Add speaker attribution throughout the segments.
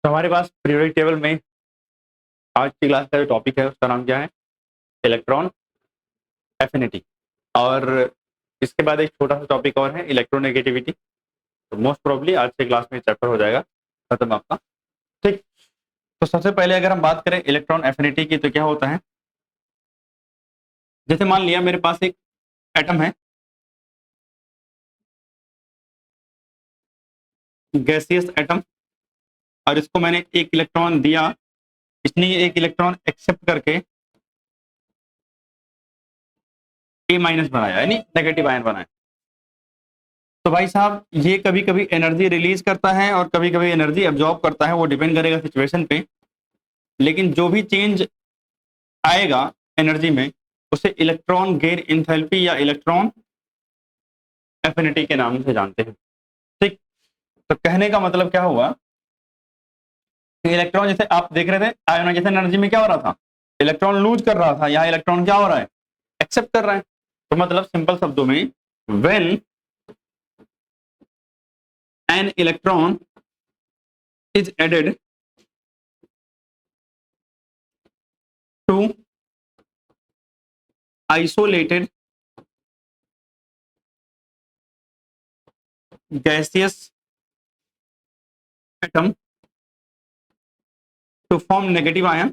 Speaker 1: तो हमारे पास periodic table में आज की क्लास का जो टॉपिक है उसका नाम क्या है? Electron affinity. और इसके बाद एक छोटा सा टॉपिक और है इलेक्ट्रोनेगेटिविटी। तो मोस्ट प्रोबेबली आज के क्लास में चैप्टर हो जाएगा खत्म आपका। ठीक। तो सबसे पहले अगर हम बात करें इलेक्ट्रॉन एफिनिटी की तो क्या होता है, जैसे मान लिया मेरे पास एक एटम है, गैसियस एटम, और इसको मैंने एक इलेक्ट्रॉन दिया। इसने ये एक इलेक्ट्रॉन एक्सेप्ट करके ए माइनस बनाया, यानी नेगेटिव आयन बनाया। तो भाई साहब ये कभी कभी एनर्जी रिलीज करता है और कभी कभी एनर्जी एब्जॉर्ब करता है, वो डिपेंड करेगा सिचुएशन पे। लेकिन जो भी चेंज आएगा एनर्जी में उसे इलेक्ट्रॉन गेन इंथैल्पी या इलेक्ट्रॉन एफिनिटी के नाम से जानते हैं। ठीक। तो कहने का मतलब क्या हुआ कि इलेक्ट्रॉन, जैसे आप देख रहे थे आयोनाइजेशन एनर्जी में क्या हो रहा था, इलेक्ट्रॉन लूज कर रहा था, यहाँ इलेक्ट्रॉन क्या हो रहा है, एक्सेप्ट कर रहा है। तो मतलब सिंपल शब्दों में, when an electron is added to isolated gaseous atom to form negative ion,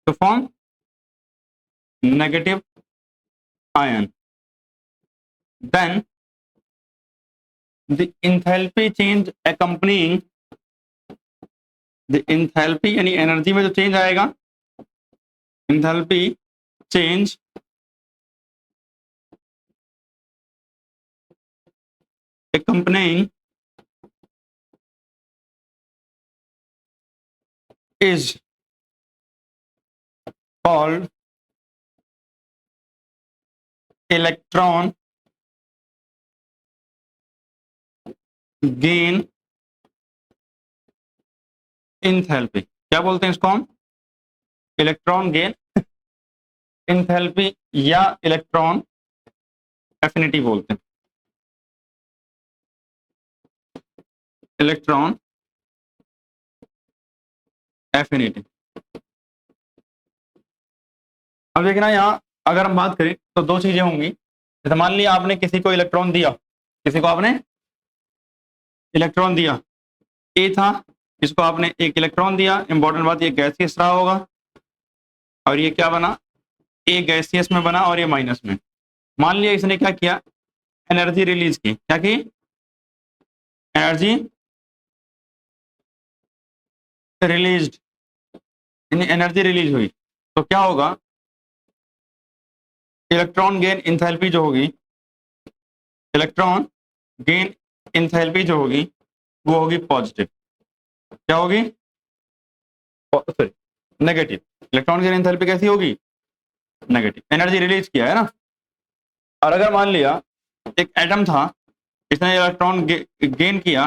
Speaker 1: to form negative ion, then the enthalpy change accompanying the enthalpy यानी एनर्जी में जो चेंज आएगा, enthalpy change accompanying is called electron gain enthalpy। क्या बोलते हैं इसको हम? Electron gain enthalpy या इलेक्ट्रॉन एफिनिटी बोलते हैं। Electron affinity. अब देखना यहाँ अगर हम बात करें तो दो चीजें होंगी। जैसे मान लिया आपने किसी को इलेक्ट्रॉन दिया, किसी को आपने इलेक्ट्रॉन दिया, ए था, इसको आपने एक इलेक्ट्रॉन दिया। इंपॉर्टेंट बात, ये गैसियस रहा होगा और ये क्या बना, ए गैसियस में बना और ये माइनस में। मान लिया इसने क्या किया, एनर्जी रिलीज की। क्या की? एनर्जी रिलीज, एनर्जी रिलीज हुई। तो क्या होगा, इलेक्ट्रॉन गेन इंथैल्पी जो होगी, इलेक्ट्रॉन गेन इंथैल्पी जो होगी वो होगी पॉजिटिव। क्या होगी? Sorry, negative. Electron gain enthalpy कैसी होगी? नेगेटिव। एनर्जी रिलीज किया है ना। और अगर मान लिया एक एटम था, इसने इलेक्ट्रॉन गेन किया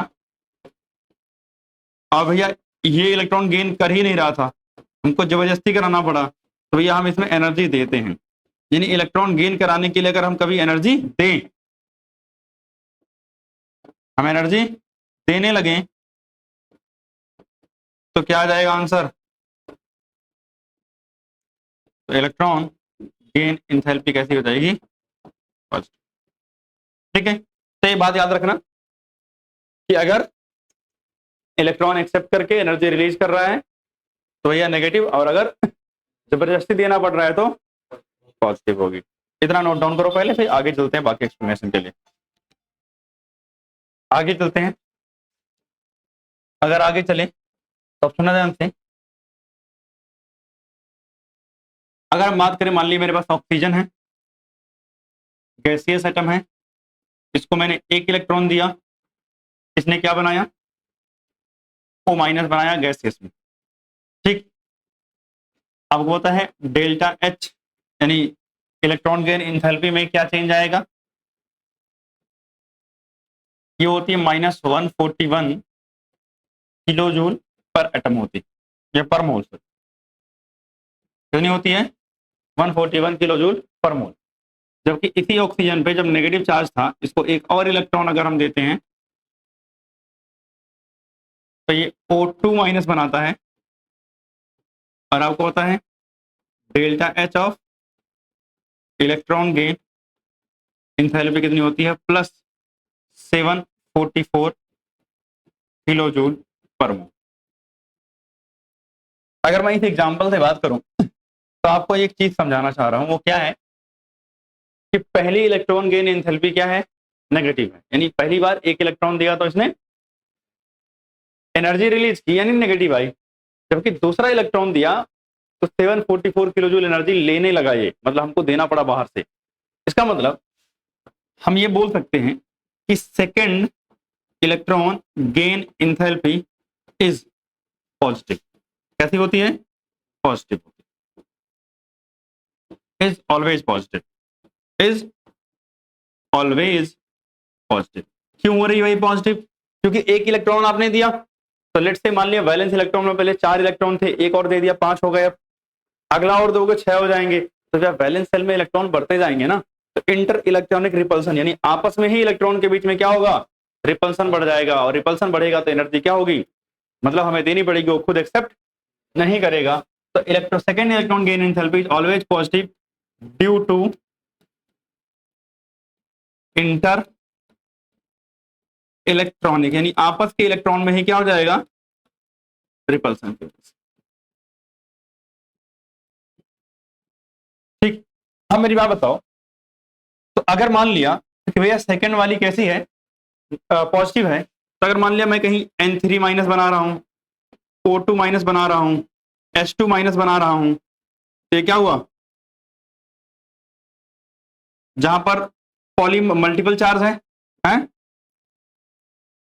Speaker 1: और भैया ये इलेक्ट्रॉन गेन कर ही नहीं रहा था, हमको जबरदस्ती कराना पड़ा, तो भैया हम इसमें एनर्जी देते हैं। यानी इलेक्ट्रॉन गेन कराने के लिए अगर हम कभी एनर्जी दें, हम एनर्जी देने लगे तो क्या आ जाएगा आंसर? तो इलेक्ट्रॉन गेन इंथैल्पी कैसी हो जाएगी? पॉजिटिव। ठीक है। तो ये बात याद रखना कि अगर इलेक्ट्रॉन एक्सेप्ट करके एनर्जी रिलीज कर रहा है तो यह नेगेटिव, और अगर जबरदस्ती देना पड़ रहा है तो पॉजिटिव होगी। इतना नोट डाउन करो पहले, फिर आगे चलते हैं बाकी एक्सप्लेनेशन के लिए। आगे चलते हैं। अगर आगे चले तो सुना ध्यान से। अगर हम बात करें, मान लीजिए मेरे पास ऑक्सीजन है, गैसियस एटम है, इसको मैंने एक इलेक्ट्रॉन दिया, इसने क्या बनाया, ओ माइनस बनाया गैसियस में। ठीक। अब होता है डेल्टा एच, यानी इलेक्ट्रॉन गेन इंथैल्पी में क्या चेंज आएगा, ये होती है -141 किलो जूल पर एटम होती है, ये पर मोल से क्यों नहीं होती है, 141 किलो जूल पर मोल। जबकि इसी ऑक्सीजन पे जब नेगेटिव चार्ज था, इसको एक और इलेक्ट्रॉन अगर हम देते हैं तो ये O2 माइनस बनाता है, और आपको पता है delta H of electron gain enthalpy कितनी होती है, प्लस 744 किलो जूल पर मोल। अगर मैं इस एग्जांपल से बात करूं तो आपको एक चीज समझाना चाह रहा हूं, वो क्या है कि पहली इलेक्ट्रॉन गेन एंथैल्पी क्या है, नेगेटिव है। यानी पहली बार एक इलेक्ट्रॉन दिया तो इसने एनर्जी रिलीज की, यानी नेगेटिव आई। जबकि दूसरा इलेक्ट्रॉन दिया तो 744 किलो जूल एनर्जी लेने लगा, ये मतलब हमको देना पड़ा बाहर से। इसका मतलब हम ये बोल सकते हैं कि second electron gain enthalpy is positive. कैसी होती है, पॉजिटिव होती है, is always positive, is always positive. क्यों हो रही है भाई पॉजिटिव, क्योंकि एक इलेक्ट्रॉन आपने दिया, तो लेट्स से मान लिया वैलेंस इलेक्ट्रॉन में पहले 4 इलेक्ट्रॉन थे, एक और दे दिया 5 हो गए, अगला और दोगे 6 हो जाएंगे। तो जब वैलेंस सेल में इलेक्ट्रॉन बढ़ते जाएंगे ना, तो इंटर इलेक्ट्रॉनिक रिपल्सन, यानी आपस में ही इलेक्ट्रॉन के बीच में क्या होगा, रिपल्सन बढ़ जाएगा, और रिपल्सन बढ़ेगा तो एनर्जी क्या होगी, मतलब हमें देनी पड़ेगी, वो खुद एक्सेप्ट नहीं करेगा। तो second electron gain enthalpy is always positive due to inter electronic, यानी आपस के इलेक्ट्रॉन में ही क्या हो जाएगा, रिपल्सन की वजह से। ठीक, अब मेरी बात बताओ, तो अगर मान लिया कि भैया सेकंड वाली कैसी है, पॉजिटिव है, तो अगर मान लिया मैं कहीं N3 माइनस बना रहा हूं, O2 माइनस बना रहा हूं, H2 माइनस बना रहा हूं, तो ये क्या हुआ, जहां पर पॉली मल्टीपल चार्ज है, हैं?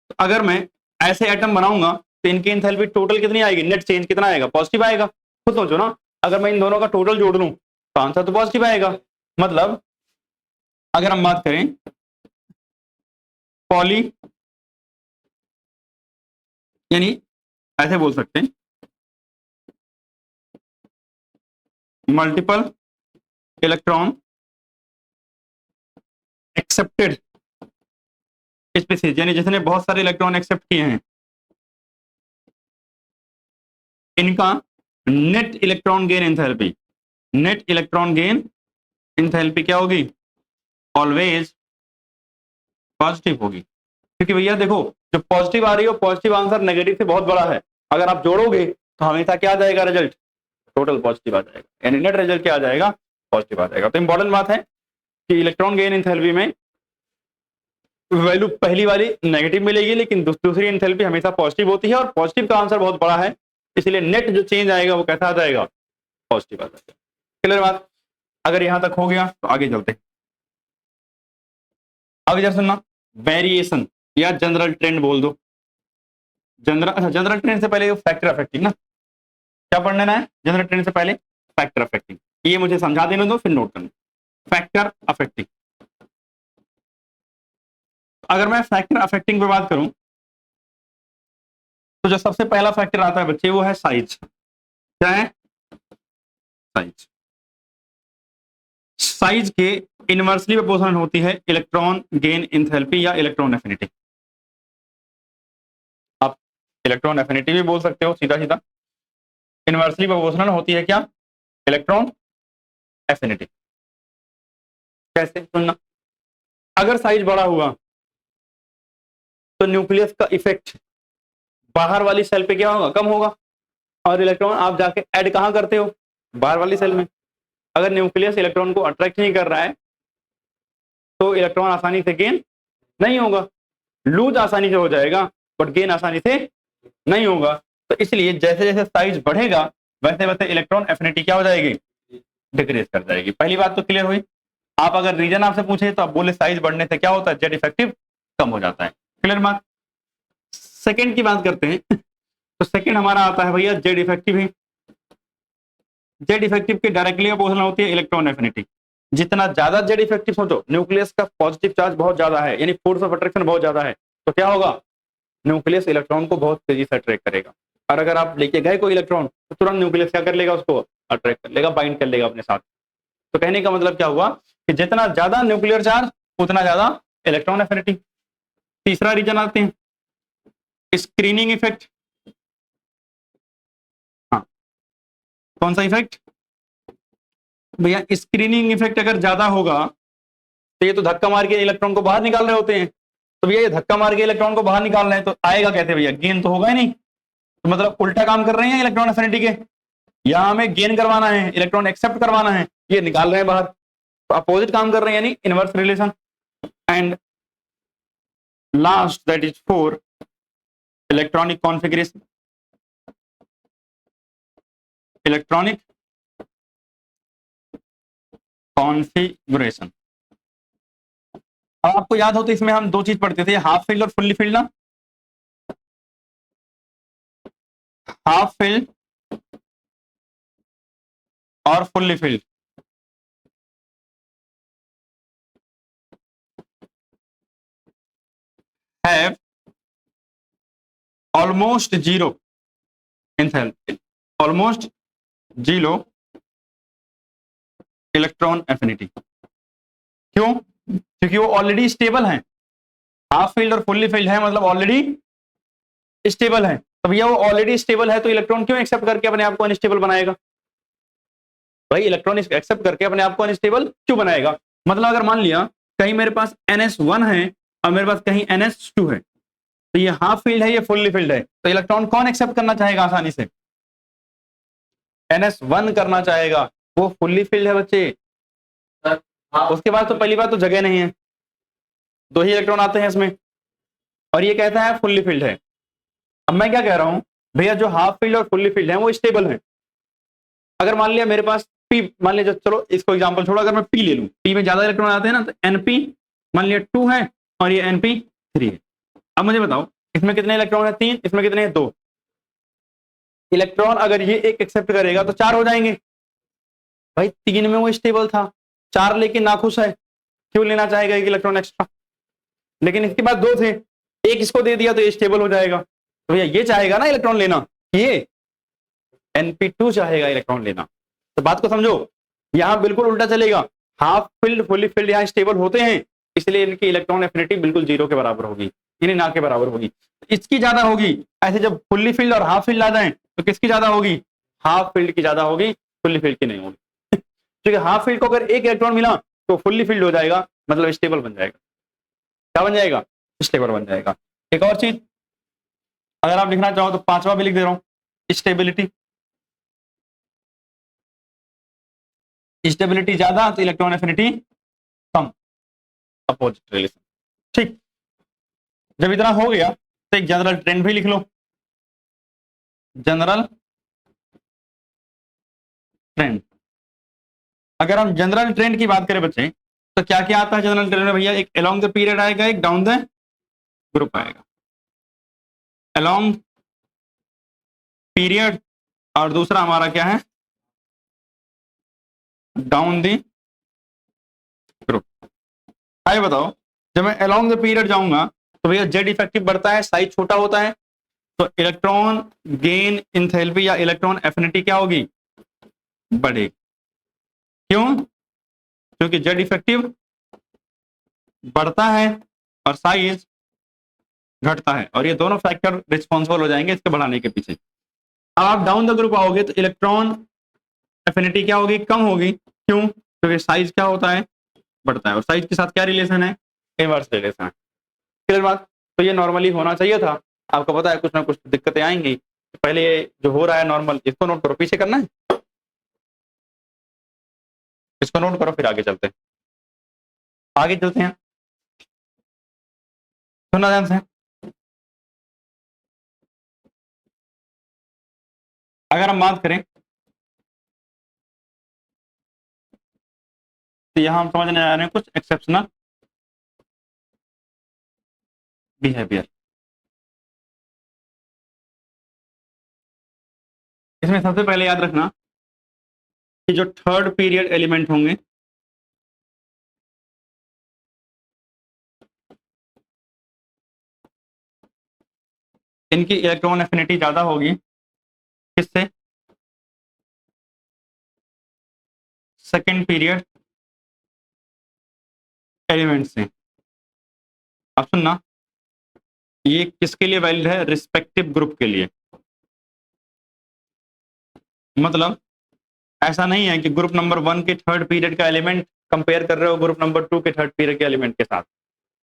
Speaker 1: तो अगर मैं ऐसे एटम बनाऊंगा तो इनकी एंथैल्पी टोटल कितनी आएगी, नेट चेंज कितना आएगा, पॉजिटिव आएगा। खुद सोचो ना, अगर मैं इन दोनों का टोटल जोड़ लूं तो आंसर तो पॉजिटिव आएगा। मतलब अगर हम बात करें पॉली, यानी ऐसे बोल सकते हैं मल्टीपल इलेक्ट्रॉन एक्सेप्टेड स्पीसीज, यानी जिसने बहुत सारे इलेक्ट्रॉन एक्सेप्ट किए हैं, इनका net electron gain enthalpy, net electron gain enthalpy क्या होगी, ऑलवेज पॉजिटिव होगी। क्योंकि भैया देखो, जो पॉजिटिव आ रही है पॉजिटिव आंसर नेगेटिव से बहुत बड़ा है, अगर आप जोड़ोगे तो हमेशा क्या आ जाएगा, रिजल्ट टोटल पॉजिटिव आ जाएगा, यानी नेट रिजल्ट क्या आ जाएगा, पॉजिटिव आ जाएगा। तो इंपॉर्टेंट बात है कि इलेक्ट्रॉन गेन एंथैल्पी में वैल्यू पहली वाली नेगेटिव मिलेगी, लेकिन दूसरी एंथैल्पी हमेशा पॉजिटिव होती है, और पॉजिटिव का आंसर बहुत बड़ा है, इसलिए नेट जो चेंज आएगा वो कैसा आ जाएगा, पॉजिटिव आ जाएगा। क्लियर बात, अगर यहां तक हो गया तो आगे चलते। अब इधर सुनना, वेरिएशन या जनरल ट्रेंड बोल दो, जनरल ट्रेंड से पहले फैक्टर अफेक्टिंग ना, क्या पढ़ लेना है, जनरल ट्रेंड से पहले फैक्टर अफेक्टिंग, ये मुझे समझा देने दो फिर नोट करना। फैक्टर अफेक्टिंग, अगर मैं फैक्टर अफेक्टिंग पे बात करूं तो जो सबसे पहला फैक्टर आता है बच्चे वो है साइज। क्या है, साइज। साइज के इनवर्सली प्रोपोर्शनल होती है इलेक्ट्रॉन गेन एंथैल्पी या इलेक्ट्रॉन एफिनिटी। आप इलेक्ट्रॉन एफिनिटी भी बोल सकते हो सीधा सीधा, इनवर्सली प्रोपोर्शनल होती है क्या, इलेक्ट्रॉन एफिनिटी। कैसे, सुनना, अगर साइज बड़ा हुआ तो न्यूक्लियस का इफेक्ट बाहर वाली सेल पे क्या होगा, कम होगा, और इलेक्ट्रॉन आप जाके ऐड कहां करते हो, बाहर वाली सेल में। अगर न्यूक्लियस इलेक्ट्रॉन को अट्रैक्ट नहीं कर रहा है तो इलेक्ट्रॉन आसानी से गेन नहीं होगा, लूज आसानी से हो जाएगा बट गेन आसानी से नहीं होगा। तो इसलिए जैसे जैसे साइज बढ़ेगा वैसे वैसे इलेक्ट्रॉन एफिनिटी क्या हो जाएगी, डिक्रीज कर जाएगी। पहली बात तो क्लियर हुई। आप अगर रीजन आपसे पूछे तो आप बोले साइज बढ़ने से क्या होता है, जेड इफेक्टिव कम हो जाता है। क्लियर बात। सेकंड की बात करते हैं तो सेकंड हमारा आता है भैया जेड इफेक्टिव ही। जेड इफेक्टिव के डायरेक्टली अपोजिट होती है इलेक्ट्रॉन एफिनिटी। जितना ज्यादा जेड इफेक्टिव सोचो, न्यूक्लियस का पॉजिटिव चार्ज बहुत ज्यादा है, यानी फोर्स ऑफ अट्रैक्शन बहुत ज्यादा है, तो क्या होगा, न्यूक्लियस इलेक्ट्रॉन को बहुत तेजी से अट्रैक्ट करेगा। और अगर आप लेके गए कोई इलेक्ट्रॉन तो तुरंत न्यूक्लियस क्या कर लेगा, उसको अट्रैक्ट कर लेगा, बाइंड कर लेगा अपने साथ। तो कहने का मतलब क्या हुआ कि जितना ज्यादा न्यूक्लियर चार्ज उतना ज्यादा इलेक्ट्रॉन एफिनिटी। तीसरा रीजन आते हैं स्क्रीनिंग इफेक्ट। कौन सा इफेक्ट भैया? स्क्रीनिंग इफेक्ट अगर ज्यादा होगा तो ये तो धक्का मार के इलेक्ट्रॉन को बाहर निकाल रहे होते हैं, तो भैया ये धक्का मार के इलेक्ट्रॉन को बाहर निकाल रहे हैं तो आएगा कहते भैया? गेन तो होगा ही नहीं। तो मतलब उल्टा काम कर रहे हैं इलेक्ट्रॉन एफिनिटी के, यहाँ हमें गेन करवाना है, इलेक्ट्रॉन एक्सेप्ट करवाना है, ये निकाल रहे हैं बाहर, तो अपोजिट काम कर रहे हैं, यानी inverse relation. And last that is 4 electronic configuration, electronic configuration. अब आपको याद हो तो इसमें हम दो चीज पढ़ते थे, हाफ फील्ड और फुल्ली फील्ड ना। हाफ फील्ड और fully field have almost zero enthalpy, almost zero electron affinity. क्यों? क्योंकि वो ऑलरेडी स्टेबल है। हाफ फील्ड और फुल्ली फील्ड है मतलब ऑलरेडी स्टेबल है, तो भैया वो ऑलरेडी स्टेबल है तो इलेक्ट्रॉन क्यों एक्सेप्ट करके अपने आप को अनस्टेबल बनाएगा? भाई इलेक्ट्रॉन एक्सेप्ट करके अपने आप को अनस्टेबल क्यों बनाएगा? मतलब अगर मान लिया कहीं मेरे पास NS1 है और मेरे पास कहीं NS2 है, तो ये हाफ फील्ड है, ये फुल्ली फील्ड है, तो इलेक्ट्रॉन कौन एक्सेप्ट करना चाहेगा आसानी से? NS1 करना चाहेगा, वो फुल्ली फील्ड है बच्चे। उसके बाद तो पहली बात तो जगह नहीं है, दो ही इलेक्ट्रॉन आते हैं इसमें, और ये कहता है फुल्ली फील्ड है। अब मैं क्या कह रहा हूं भैया, जो हाफ फील्ड और फुल्ली फील्ड है वो स्टेबल है। अगर मान लिया मेरे पास पी, मान लिया चलो इसको एग्जांपल छोड़ो, अगर मैं पी ले लूं, पी में ज्यादा इलेक्ट्रॉन आते हैं ना, तो NP मान लिया 2 है और ये NP3 है। अब मुझे बताओ इसमें कितने इलेक्ट्रॉन है? 3। इसमें कितने हैं? 2। इलेक्ट्रॉन अगर ये एक एक्सेप्ट करेगा तो 4 हो जाएंगे। भाई 3 में वो स्टेबल था, 4 लेके नाखुश है, क्यों लेना चाहेगा एक इलेक्ट्रॉन एक्स्ट्रा? लेकिन इसके बाद 2 थे, एक इसको दे दिया तो ये स्टेबल हो जाएगा। तो भैया ये चाहेगा ना इलेक्ट्रॉन लेना, ये NP2 चाहेगा इलेक्ट्रॉन लेना। तो बात को समझो, यहां बिल्कुल उल्टा चलेगा। हाफ फील्ड फुली फील्ड यहाँ स्टेबल होते हैं, इसलिए इनकी इलेक्ट्रॉन एफिनिटी बिल्कुल 0 के बराबर होगी, यानी ना के बराबर होगी। इसकी ज्यादा होगी। ऐसे जब फुल्ली फील्ड और हाफ फील्ड आ जाए तो किसकी ज्यादा होगी? हाफ फील्ड की ज्यादा होगी, फुल्ली फील्ड की नहीं होगी। क्योंकि हाफ फील्ड को अगर एक इलेक्ट्रॉन मिला तो फुल्ली फील्ड हो जाएगा, मतलब स्टेबल बन जाएगा। क्या बन जाएगा? स्टेबल बन जाएगा। एक और चीज अगर आप लिखना चाहो तो 5वां भी लिख दे रहा हूं, स्टेबिलिटी। स्टेबिलिटी ज्यादा तो इलेक्ट्रॉन एफिनिटी कम, अपोजिट रिलेशन। ठीक, जब इतना हो गया तो एक जनरल ट्रेंड भी लिख लो, जनरल ट्रेंड। अगर हम जनरल ट्रेंड की बात करें बच्चे, तो क्या क्या आता है जनरल ट्रेंड में भैया? एक अलोंग द पीरियड आएगा, एक डाउन द ग्रुप आएगा। अलोंग पीरियड और दूसरा हमारा क्या है? Down the group. आइए बताओ, जब मैं अलोंग द पीरियड जाऊंगा तो भैया जेड इफेक्टिव बढ़ता है, साइज छोटा होता है, तो इलेक्ट्रॉन गेन इंथैल्पी या इलेक्ट्रॉन एफिनिटी क्या होगी? बढ़ेगी। क्यों? क्योंकि जेड इफेक्टिव बढ़ता है और साइज घटता है, और ये दोनों फैक्टर रिस्पॉन्सिबल हो जाएंगे इसके बढ़ाने के पीछे। अब आप डाउन द ग्रुप आओगे तो इलेक्ट्रॉन एफिनिटी क्या होगी? कम होगी। क्यों? क्योंकि साइज क्या होता है? बढ़ता है, और साइज के साथ क्या रिलेशन है? इनवर्स रिलेशन है। क्लियर बात? तो ये नॉर्मली होना चाहिए था। आपको पता है कुछ ना कुछ दिक्कतें आएंगी, पहले ये जो हो रहा है नॉर्मल इसको नोट करो, पीछे करना है इसको नोट करो, फिर आगे चलते हैं। आगे चलते हैं, सुनना ध्यान से। अगर हम बात करें तो यहां हम समझने आ रहे हैं कुछ एक्सेप्शनल बिहेवियर। इसमें सबसे पहले याद रखना कि जो थर्ड पीरियड एलिमेंट होंगे इनकी इलेक्ट्रॉन एफिनिटी ज्यादा होगी। किससे? सेकेंड पीरियड एलिमेंट से। अब सुनना, ये किसके लिए वैलिड है? रिस्पेक्टिव ग्रुप के लिए। मतलब ऐसा नहीं है कि ग्रुप नंबर 1 के थर्ड पीरियड का एलिमेंट कंपेयर कर रहे हो ग्रुप नंबर 2 के थर्ड पीरियड के एलिमेंट के साथ।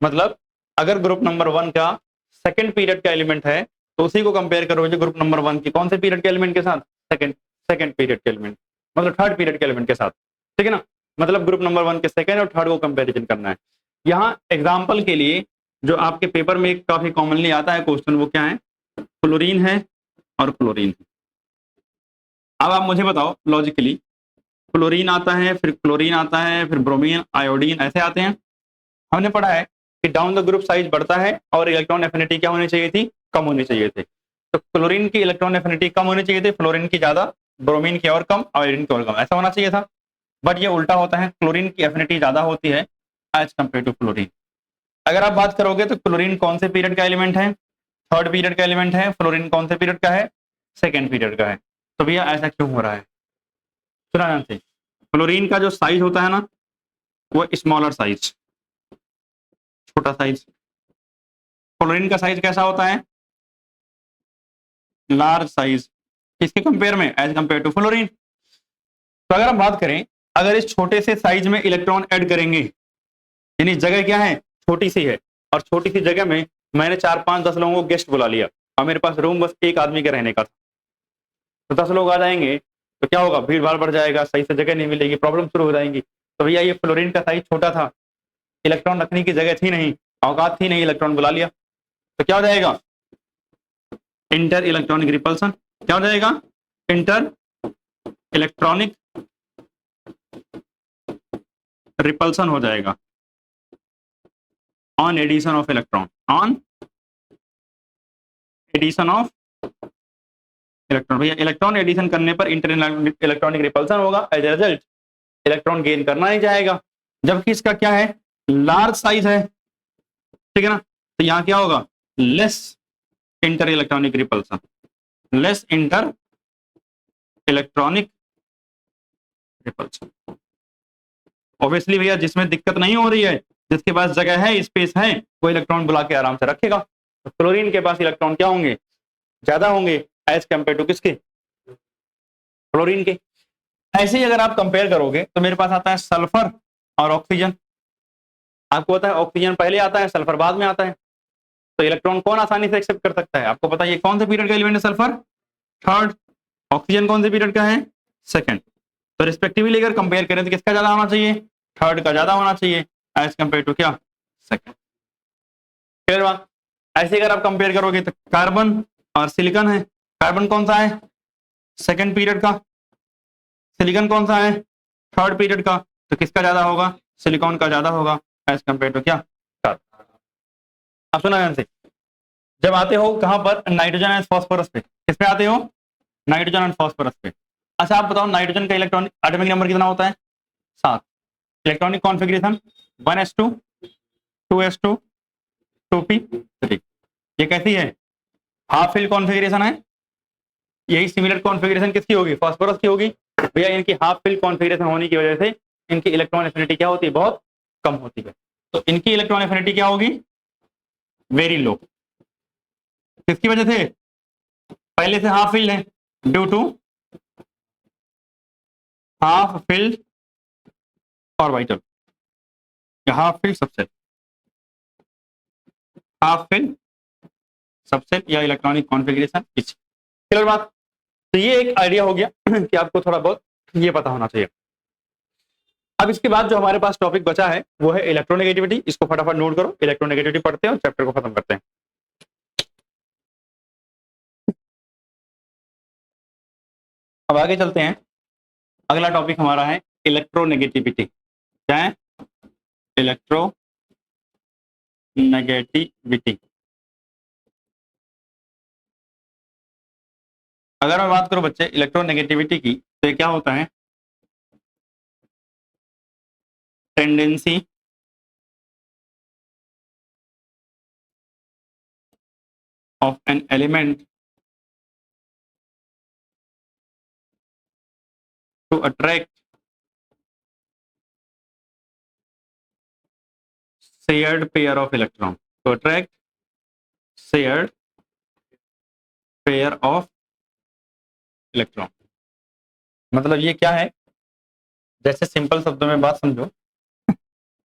Speaker 1: मतलब अगर ग्रुप नंबर 1 का सेकंड पीरियड का एलिमेंट है तो उसी को कंपेयर करोगे ग्रुप नंबर 1 की कौन से पीरियड के एलिमेंट के साथ, सेकंड सेकंड पीरियड के एलिमेंट, मतलब थर्ड पीरियड के एलिमेंट के साथ, ठीक है ना। मतलब ग्रुप नंबर 1 के सेकंड और थर्ड को कंपेरिजन करना है। यहाँ एग्जाम्पल के लिए जो आपके पेपर में काफी कॉमनली आता है क्वेश्चन, वो क्या है, क्लोरीन है और क्लोरीन है। अब आप मुझे बताओ लॉजिकली, क्लोरीन आता है, फिर क्लोरीन आता है, फिर ब्रोमीन, आयोडीन, ऐसे आते हैं। हमने पढ़ा है कि डाउन द ग्रुप साइज बढ़ता है और इलेक्ट्रॉन एफिनिटी क्या होनी चाहिए थी, कम होनी चाहिए थे। तो क्लोरीन की इलेक्ट्रॉन एफिनिटी कम होनी चाहिए थी, फ्लोरीन की ज्यादा, ब्रोमीन की और कम, आयोडीन की और कम, ऐसा होना चाहिए था। बट ये उल्टा होता है, क्लोरीन की एफिनिटी ज्यादा होती है एज कम्पेयर टू फ्लोरीन। अगर आप बात करोगे तो क्लोरीन कौन से पीरियड का एलिमेंट है, थर्ड पीरियड का एलिमेंट है, फ्लोरीन कौन से पीरियड का है, सेकेंड पीरियड का है। तो भैया ऐसा क्यों हो रहा है, सुना ध्यान से। क्लोरीन का जो साइज होता है ना, वो स्मॉलर साइज, छोटा साइज। क्लोरीन का साइज कैसा होता है, लार्ज साइज, किसके कंपेयर में, एज कंपेयर टू फ्लोरीन। तो अगर हम बात करें, अगर इस छोटे से साइज में इलेक्ट्रॉन ऐड करेंगे, यानी जगह क्या है, छोटी सी है, और छोटी सी जगह में मैंने 4 5 10 लोगों को गेस्ट बुला लिया और मेरे पास रूम बस एक आदमी के रहने का था, तो 10 लोग आ जाएंगे तो क्या होगा, भीड़ भाड़ बढ़ जाएगा, सही से जगह नहीं मिलेगी, प्रॉब्लम शुरू हो जाएंगी। तो भैया ये फ्लोरीन का साइज छोटा था, इलेक्ट्रॉन रखने की जगह थी नहीं, औकात थी नहीं, इलेक्ट्रॉन बुला लिया, तो क्या हो जाएगा, इंटर इलेक्ट्रॉनिक रिपल्सन। क्या हो जाएगा, इंटर इलेक्ट्रॉनिक रिपल्सन हो जाएगा on addition of electron, on addition of electron. भैया इलेक्ट्रॉन एडिशन करने पर इंटर इलेक्ट्रॉनिक रिपल्सन होगा, as a result electron gain करना नहीं चाहेगा, जबकि इसका क्या है, लार्ज साइज है, ठीक है ना। तो यहाँ क्या होगा, less inter electronic repulsion, less inter electronic repulsion. Obviously भैया जिसमें दिक्कत नहीं हो रही है, जिसके पास जगह है, स्पेस है, वो इलेक्ट्रॉन बुला के आराम से रखेगा। तो क्लोरीन के पास इलेक्ट्रॉन क्या होंगे, ज्यादा होंगे एज कंपेयर टू किसके, क्लोरीन के। ऐसे ही अगर आप कंपेयर करोगे तो मेरे पास आता है सल्फर और ऑक्सीजन। आपको पता है ऑक्सीजन पहले आता है, सल्फर बाद में आता है, तो इलेक्ट्रॉन कौन आसानी से एक्सेप्ट कर सकता है, आपको पता है ये कौन से पीरियड का एलिमेंट है, सल्फर थर्ड, ऑक्सीजन कौन से पीरियड का है, सेकंड। तो रिस्पेक्टिवली अगर कंपेयर करें तो किसका ज्यादा होना चाहिए, थर्ड का ज्यादा होना चाहिए एज कंपेयर टू क्या, सेकंड। क्लियर बात। ऐसे अगर आप कंपेयर करोगे तो कार्बन और सिलिकॉन है, कार्बन कौन सा है, सेकंड पीरियड का, सिलिकॉन कौन सा है, थर्ड पीरियड का, तो किसका ज्यादा होगा, सिलिकॉन का ज्यादा होगा एज कंपेयर टू क्या, कार्बन। अब सुना ध्यान से, जब आते हो कहां पर, नाइट्रोजन एंड फास्फोरस पे, किस पे आते हो, नाइट्रोजन एंड फास्फोरस पे। अच्छा आप बताओ नाइट्रोजन का इलेक्ट्रॉनिक एटॉमिक नंबर कितना होता है, 7। Electronic configuration 1s2 2s2 2p3। ये कैसी है, हाफ फिल कॉन्फ़िगरेशन है। यही सिमिलर कॉन्फ़िगरेशन किसकी होगी, फास्फोरस की होगी। भैया इनकी हाफ फिल कॉन्फ़िगरेशन होने की वजह से इनकी इलेक्ट्रॉन एफिनिटी क्या होती है, बहुत कम होती है। तो इनकी इलेक्ट्रॉन एफिनिटी क्या होगी, वेरी लो। किसकी वजह से, पहले से हाफ फिल्ड है, due to half filled orbital, half filled subset, half filled subset या इलेक्ट्रॉनिक कॉन्फ़िगरेशन इच। क्लियर बात। तो ये एक आइडिया हो गया कि आपको थोड़ा बहुत ये पता होना चाहिए। अब इसके बाद जो हमारे पास टॉपिक बचा है वो है इलेक्ट्रोनेगेटिविटी। इसको फटाफट नोट करो, इलेक्ट्रोनेगेटिविटी पढ़ते हैं और चैप्टर को खत्म करते हैं। अब आगे चलते हैं, अगला टॉपिक हमारा है इलेक्ट्रोनेगेटिविटी। क्या है, इलेक्ट्रोनेगेटिविटी। अगर मैं बात करूं बच्चे इलेक्ट्रोनेगेटिविटी की, तो ये क्या होता है, tendency of an element to attract shared pair of electron, to attract shared pair of electron। मतलब ये क्या है, जैसे सिंपल शब्दों में बात समझो,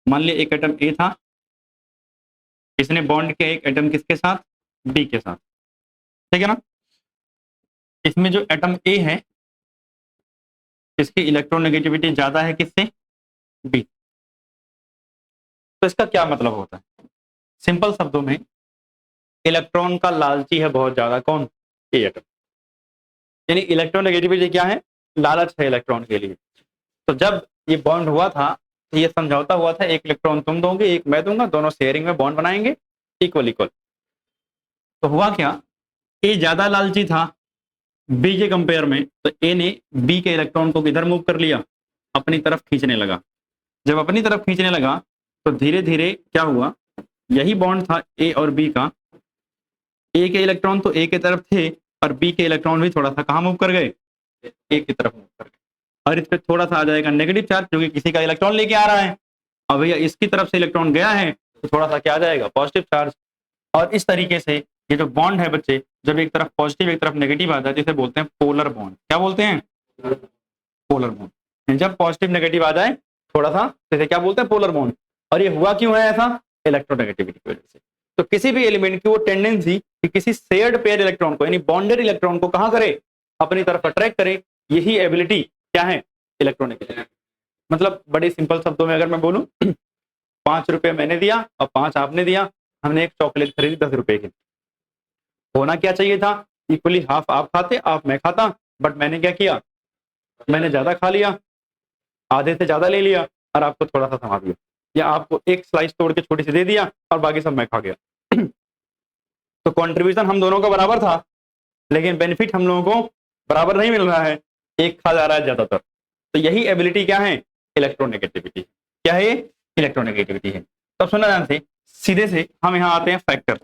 Speaker 1: मान लिया एक एटम ए था, इसने बॉन्ड किया एक एटम किसके साथ, बी के साथ, ठीक है ना। इसमें जो एटम ए है इसकी इलेक्ट्रोनेगेटिविटी ज्यादा है किससे, बी। तो इसका क्या मतलब होता है, सिंपल शब्दों में इलेक्ट्रॉन का लालची है बहुत ज्यादा, कौन, ए एटम। यानी इलेक्ट्रोनेगेटिविटी क्या है, लालच है इलेक्ट्रॉन के लिए। तो जब ये बॉन्ड हुआ था तो ये समझौता हुआ था, एक इलेक्ट्रॉन तुम दोगे एक मैं दूंगा, दोनों शेयरिंग में बॉन्ड बनाएंगे, इक्वल इक्वल। तो हुआ क्या, ए ज्यादा लालची था बी के कंपेयर में, तो ए ने बी के इलेक्ट्रॉन को किधर मूव कर लिया, अपनी तरफ खींचने लगा। जब अपनी तरफ खींचने लगा तो धीरे धीरे क्या हुआ, यही बॉन्ड था ए और बी का, ए के इलेक्ट्रॉन तो ए की तरफ थे और बी के इलेक्ट्रॉन भी थोड़ा सा कहाँ मूव कर गए, ए की तरफ मूव कर गए। और इस पे थोड़ा सा आ जाएगा नेगेटिव चार्ज, क्योंकि किसी का इलेक्ट्रॉन लेके आ रहा है, और भैया इसकी तरफ से इलेक्ट्रॉन गया है तो थोड़ा सा क्या आ जाएगा, पॉजिटिव चार्ज। और इस तरीके से ये जो बॉन्ड है बच्चे, जब एक तरफ पॉजिटिव एक तरफ नेगेटिव आ जाए तो इसे बोलते हैं पोलर बॉन्ड। क्या बोलते हैं, पोलर बॉन्ड। जब पॉजिटिव नेगेटिव आ जाए थोड़ा सा तो इसे क्या बोलते हैं, पोलर बॉन्ड। और ये हुआ क्यों है ऐसा, इलेक्ट्रोनेगेटिविटी की वजह से। तो किसी भी एलिमेंट की वो टेंडेंसी कि किसी शेयर्ड पेयर इलेक्ट्रॉन को, यानी बॉन्डेड इलेक्ट्रॉन को कहां करे, अपनी तरफ अट्रैक्ट करे, यही एबिलिटी क्या है, इलेक्ट्रोनेगेटिविटी। मतलब बड़े सिंपल शब्दों में अगर मैं बोलूं, 5 रुपए मैंने दिया और 5 आपने दिया, हमने एक चॉकलेट खरीदी 10 रुपए की। होना क्या चाहिए था, इक्वली हाफ आप खाते हाफ मैं खाता, बट मैंने क्या किया, मैंने ज्यादा खा लिया, आधे से ज्यादा ले लिया और आपको थोड़ा सा थमा दिया, या आपको एक स्लाइस तोड़ के छोटी सी दे दिया और बाकी सब मैं खा गया। तो कंट्रीब्यूशन हम दोनों का बराबर था, लेकिन बेनिफिट हम लोगों को बराबर नहीं मिल रहा है, एक खा जा रहा है ज्यादातर। तो यही एबिलिटी क्या है, इलेक्ट्रोनेगेटिविटी। क्या है, इलेक्ट्रोनेगेटिविटी है। तब सुना ध्यान से, सीधे से हम यहाँ आते हैं फैक्टर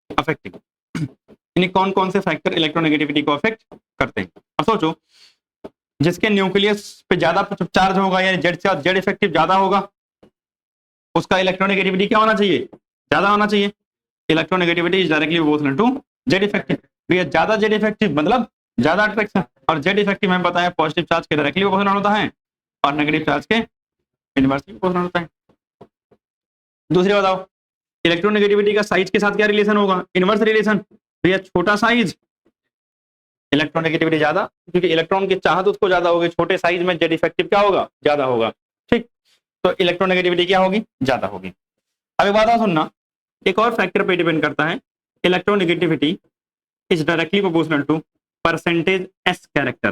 Speaker 1: अफेक्टिंग, यानी कौन कौन से फैक्टर इलेक्ट्रोनेगेटिविटी को अफेक्ट करते हैं। अब सोचो, जिसके न्यूक्लियस पे ज्यादा चार्ज होगा, यानी जेड इफेक्टिव ज्यादा होगा, उसका इलेक्ट्रोनेगेटिविटी क्या होना चाहिए, ज्यादा होना चाहिए। Electronegativity is directly proportional to Z effective. भैया ज्यादा जेड इफेक्टिव मतलब ज्यादा अट्रैक्शन, और जेड इफेक्टिव हमें पता है पॉजिटिव चार्ज के डायरेक्टली प्रोपोर्शनल होता है और नेगेटिव चार्ज के इनवर्सली प्रोपोर्शनल होता है। दूसरी बताओ, इलेक्ट्रोनेगेटिविटी का साइज के साथ क्या रिलेशन होगा, इनवर्स रिलेशन। भैया छोटा साइज इलेक्ट्रोनेगेटिविटी ज्यादा, क्योंकि इलेक्ट्रॉन की चाहत उसको ज्यादा होगी, छोटे साइज में जेड इफेक्टिव क्या होगा, ज्यादा होगा। ठीक, तो इलेक्ट्रोनेगेटिविटी क्या होगी, ज्यादा होगी। अब एक बात और सुनना, एक और फैक्टर पे डिपेंड करता है, electronegativity is directly proportional to percentage S character,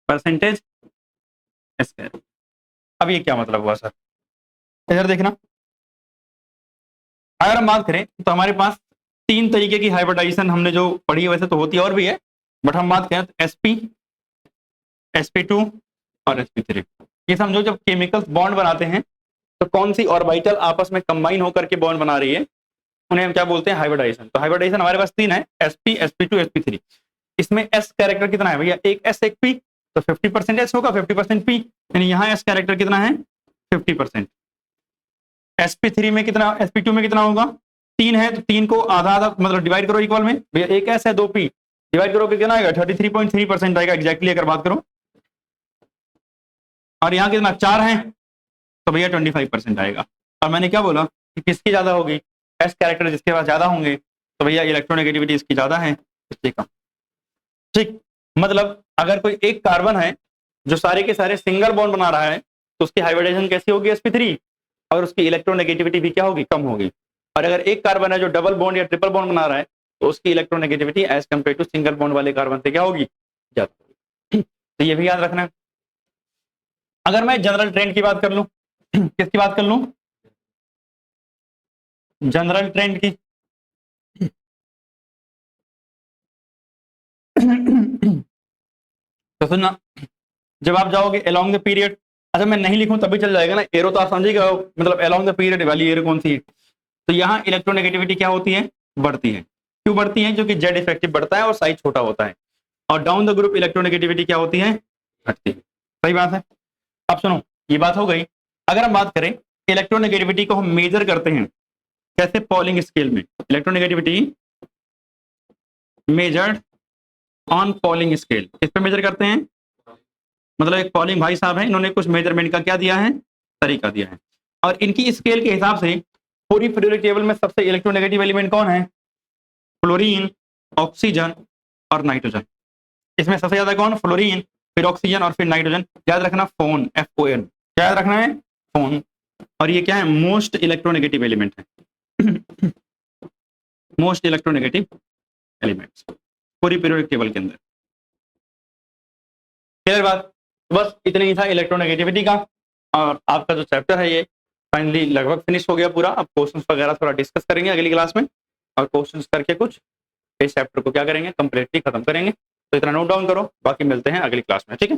Speaker 1: percentage S character. अब ये क्या मतलब हुआ सर, इधर देखना, अगर हम बात करें तो हमारे पास 3 तरीके की हाइब्रिडाइजेशन हमने जो पढ़ी है, वैसे तो होती और भी है, बट हम बात करें तो sp, sp2 और sp3। ये समझो जब केमिकल्स बॉन्ड बनाते हैं तो कौन सी ऑर्बिटल आपस में कंबाइन होकर के बॉन्ड बना रही है, उन्हें हम क्या बोलते हैं, हाइब्रिडाइजेशन। तो हाइब्रिडाइजेशन हमारे पास 3 है, sp, sp2, sp3। इसमें s कैरेक्टर कितना है भैया, एक s एक p, तो 50% s होगा 50% p, यानी यहाँ s कैरेक्टर कितना है 50%। sp3 में कितना, sp2 में कितना होगा, 3 है, तो 3 को आधा आधा मतलब डिवाइड करो इक्वल में, भैया एक s है 2 p, डिवाइड करो कितना आएगा 33.3% आएगा एग्जैक्टली अगर बात करो। और यहाँ कितना 4 है तो भैया 25% आएगा। और मैंने क्या बोला कि किसकी ज्यादा होगी, एस कैरेक्टर जिसके पास ज्यादा होंगे तो भैया इलेक्ट्रोनेगेटिविटी इसकी ज्यादा है, इससे कम। ठीक, मतलब अगर कोई एक कार्बन है जो सारे के सारे सिंगल बॉन्ड बना रहा है तो उसकी हाइब्रिडाइजेशन कैसी होगी, sp3, और उसकी इलेक्ट्रोनेगेटिविटी भी क्या होगी, कम होगी। और अगर एक कार्बन है जो डबल बॉन्ड या ट्रिपल बॉन्ड बना रहा है तो उसकी electronegativity as compare to single bond वाले कार्बन से क्या होगी, ज्यादा होगी। तो ये भी याद रखना। अगर मैं जनरल ट्रेंड की बात कर लूं, किसकी बात कर लूं, जनरल ट्रेंड की, तो सुनना, जब आप जाओगे अलोंग द पीरियड, अच्छा मैं नहीं लिखूं तभी चल जाएगा ना, एरो तो आप समझिएगा, मतलब अलोंग द पीरियड वाली एरो कौन सी है। तो यहाँ इलेक्ट्रोनेगेटिविटी क्या होती है, बढ़ती है। क्यों बढ़ती है, क्योंकि जेड इफेक्टिव बढ़ता है और साइज छोटा होता है। और डाउन द ग्रुप इलेक्ट्रोनेगेटिविटी क्या होती है, घटती है। सही बात है। अब सुनो, ये बात हो गई। अगर हम बात करें इलेक्ट्रोनेगेटिविटी को हम मेजर करते हैं कैसे, पॉलिंग स्केल में, electronegativity measured on polling scale, किस पे मेजर करते हैं? मतलब एक पॉलिंग भाई साहब है, इन्होंने कुछ मेजरमेंट का क्या दिया है, तरीका दिया है, और इनकी स्केल के हिसाब से पूरी पीरियोडिक टेबल में सबसे इलेक्ट्रोनेगेटिव एलिमेंट कौन है? फ्लोरीन, ऑक्सीजन और नाइट्रोजन। इसमें सबसे ज्यादा कौन? फ्लोरीन, फिर ऑक्सीजन और फिर नाइट्रोजन। याद रखना फोन, FON, क्या याद रखना है? फोन। और ये क्या है? मोस्ट इलेक्ट्रोनेगेटिव एलिमेंट है। मोस्ट इलेक्ट्रोनेगेटिव एलिमेंट्स पूरी पीरियोडिक टेबल के अंदर। क्लियर बात? बस इतना ही था इलेक्ट्रोनेगेटिविटी का, और आपका जो चैप्टर है ये फाइनली लगभग फिनिश हो गया पूरा। अब क्वेश्चंस वगैरह थोड़ा डिस्कस करेंगे अगली क्लास में, और क्वेश्चंस करके कुछ इस चैप्टर को क्या करेंगे, कंप्लीटली खत्म करेंगे। तो इतना नोट डाउन करो, बाकी मिलते हैं अगली क्लास में, ठीक है।